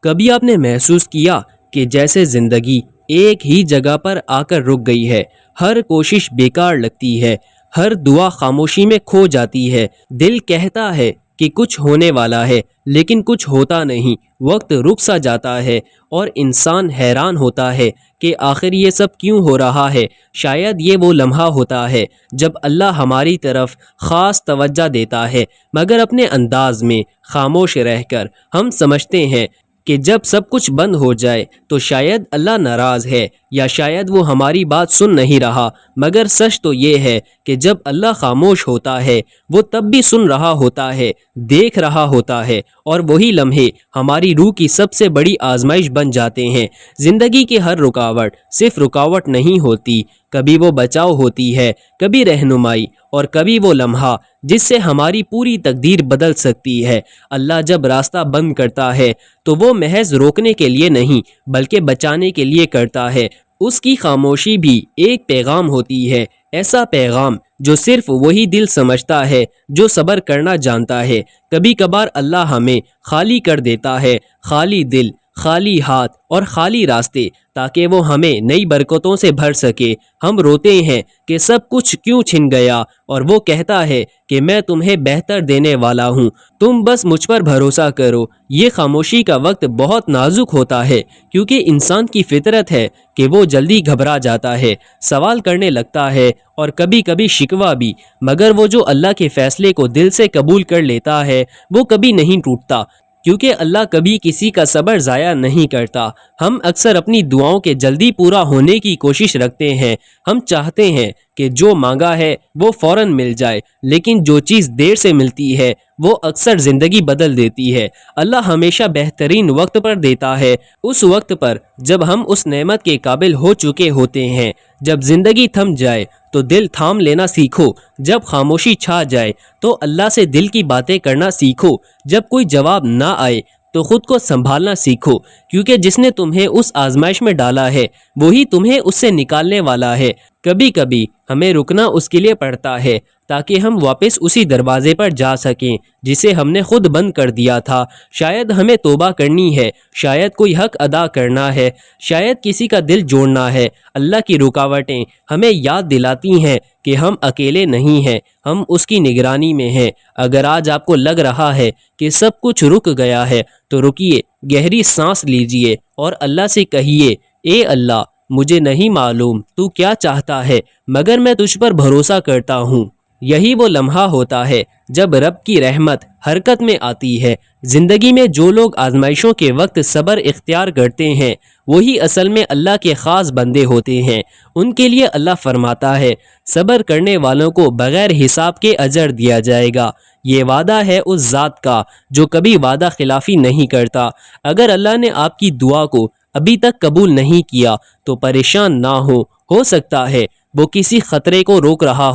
کبھی آپ نے محسوس کیا کہ جیسے زندگی ایک ہی جگہ پر آ کر رک گئی ہے، ہر کوشش بیکار لگتی ہے، ہر دعا خاموشی میں کھو جاتی ہے، دل کہتا ہے کہ کچھ ہونے والا ہے لیکن کچھ ہوتا نہیں، وقت رک سا جاتا ہے اور انسان حیران ہوتا ہے کہ آخر یہ سب کیوں ہو رہا ہے؟ شاید یہ وہ لمحہ ہوتا ہے جب اللہ ہماری طرف خاص توجہ دیتا ہے، مگر اپنے انداز میں خاموش رہ کر ہم سمجھتے ہیں کہ جب سب کچھ بند ہو جائے تو شاید اللہ ناراض ہے یا شاید وہ ہماری بات سن نہیں رہا، مگر سچ تو یہ ہے کہ جب اللہ خاموش ہوتا ہے وہ تب بھی سن رہا ہوتا ہے، دیکھ رہا ہوتا ہے، اور وہی لمحے ہماری روح کی سب سے بڑی آزمائش بن جاتے ہیں۔ زندگی کی ہر رکاوٹ صرف رکاوٹ نہیں ہوتی، کبھی وہ بچاؤ ہوتی ہے، کبھی رہنمائی، اور کبھی وہ لمحہ جس سے ہماری پوری تقدیر بدل سکتی ہے۔ اللہ جب راستہ بند کرتا ہے تو وہ محض روکنے کے لیے نہیں بلکہ بچانے کے لیے کرتا ہے۔ اس کی خاموشی بھی ایک پیغام ہوتی ہے، ایسا پیغام جو صرف وہی دل سمجھتا ہے جو صبر کرنا جانتا ہے۔ کبھی کبھار اللہ ہمیں خالی کر دیتا ہے، خالی دل، خالی ہاتھ اور خالی راستے، تاکہ وہ ہمیں نئی برکتوں سے بھر سکے۔ ہم روتے ہیں کہ سب کچھ کیوں چھن گیا، اور وہ کہتا ہے کہ میں تمہیں بہتر دینے والا ہوں، تم بس مجھ پر بھروسہ کرو۔ یہ خاموشی کا وقت بہت نازک ہوتا ہے، کیونکہ انسان کی فطرت ہے کہ وہ جلدی گھبرا جاتا ہے، سوال کرنے لگتا ہے اور کبھی کبھی شکوہ بھی، مگر وہ جو اللہ کے فیصلے کو دل سے قبول کر لیتا ہے وہ کبھی نہیں ٹوٹتا، کیونکہ اللہ کبھی کسی کا صبر ضائع نہیں کرتا۔ ہم اکثر اپنی دعاؤں کے جلدی پورا ہونے کی کوشش رکھتے ہیں، ہم چاہتے ہیں کہ جو مانگا ہے وہ فوراً مل جائے، لیکن جو چیز دیر سے ملتی ہے وہ اکثر زندگی بدل دیتی ہے۔ اللہ ہمیشہ بہترین وقت پر دیتا ہے، اس وقت پر جب ہم اس نعمت کے قابل ہو چکے ہوتے ہیں۔ جب زندگی تھم جائے تو دل تھام لینا سیکھو، جب خاموشی چھا جائے تو اللہ سے دل کی باتیں کرنا سیکھو، جب کوئی جواب نہ آئے تو خود کو سنبھالنا سیکھو، کیونکہ جس نے تمہیں اس آزمائش میں ڈالا ہے وہی تمہیں اس سے نکالنے والا ہے۔ کبھی کبھی ہمیں رکنا اس کے لیے پڑتا ہے تاکہ ہم واپس اسی دروازے پر جا سکیں جسے ہم نے خود بند کر دیا تھا۔ شاید ہمیں توبہ کرنی ہے، شاید کوئی حق ادا کرنا ہے، شاید کسی کا دل جوڑنا ہے۔ اللہ کی رکاوٹیں ہمیں یاد دلاتی ہیں کہ ہم اکیلے نہیں ہیں، ہم اس کی نگرانی میں ہیں۔ اگر آج آپ کو لگ رہا ہے کہ سب کچھ رک گیا ہے تو رکیے، گہری سانس لیجئے اور اللہ سے کہیے، اے اللہ، مجھے نہیں معلوم تو کیا چاہتا ہے، مگر میں تجھ پر بھروسہ کرتا ہوں۔ یہی وہ لمحہ ہوتا ہے جب رب کی رحمت حرکت میں آتی ہے۔ زندگی میں جو لوگ آزمائشوں کے وقت صبر اختیار کرتے ہیں وہی اصل میں اللہ کے خاص بندے ہوتے ہیں۔ ان کے لیے اللہ فرماتا ہے، صبر کرنے والوں کو بغیر حساب کے اجر دیا جائے گا۔ یہ وعدہ ہے اس ذات کا جو کبھی وعدہ خلافی نہیں کرتا۔ اگر اللہ نے آپ کی دعا کو ابھی تک قبول نہیں کیا تو پریشان نہ ہو سکتا ہے وہ کسی خطرے کو روک رہا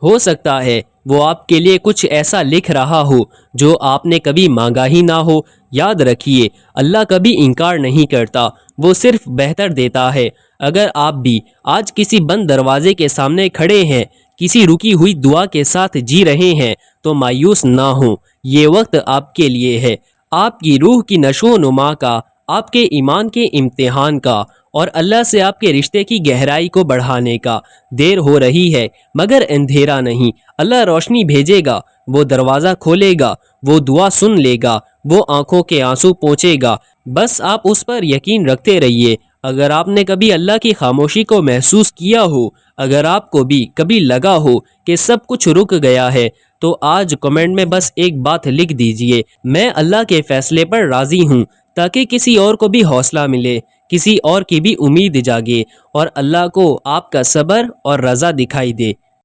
ہو سکتا ہے وہ آپ کے لیے کچھ ایسا لکھ رہا ہو جو آپ نے کبھی مانگا ہی نہ ہو۔ یاد رکھیے، اللہ کبھی انکار نہیں کرتا، وہ صرف بہتر دیتا ہے۔ اگر آپ بھی آج کسی بند دروازے کے سامنے کھڑے ہیں، کسی رکی ہوئی دعا کے ساتھ جی رہے ہیں، تو مایوس نہ ہوں، یہ وقت آپ کے لیے ہے، آپ کی روح کی نشو و نما کا، آپ کے ایمان کے امتحان کا، اور اللہ سے آپ کے رشتے کی گہرائی کو بڑھانے کا۔ دیر ہو رہی ہے مگر اندھیرا نہیں، اللہ روشنی بھیجے گا، وہ دروازہ کھولے گا، وہ دعا سن لے گا، وہ آنکھوں کے آنسو پونچھے گا۔ بس آپ اس پر یقین رکھتے رہیے۔ اگر آپ نے کبھی اللہ کی خاموشی کو محسوس کیا ہو، اگر آپ کو بھی کبھی لگا ہو کہ سب کچھ رک گیا ہے، تو آج کمنٹ میں بس ایک بات لکھ دیجئے، میں اللہ کے فیصلے پر راضی ہوں، تاکہ کسی اور کو بھی حوصلہ ملے، کسی اور کی بھی امید جاگے، اور اللہ کو آپ کا صبر اور رضا دکھائی دے۔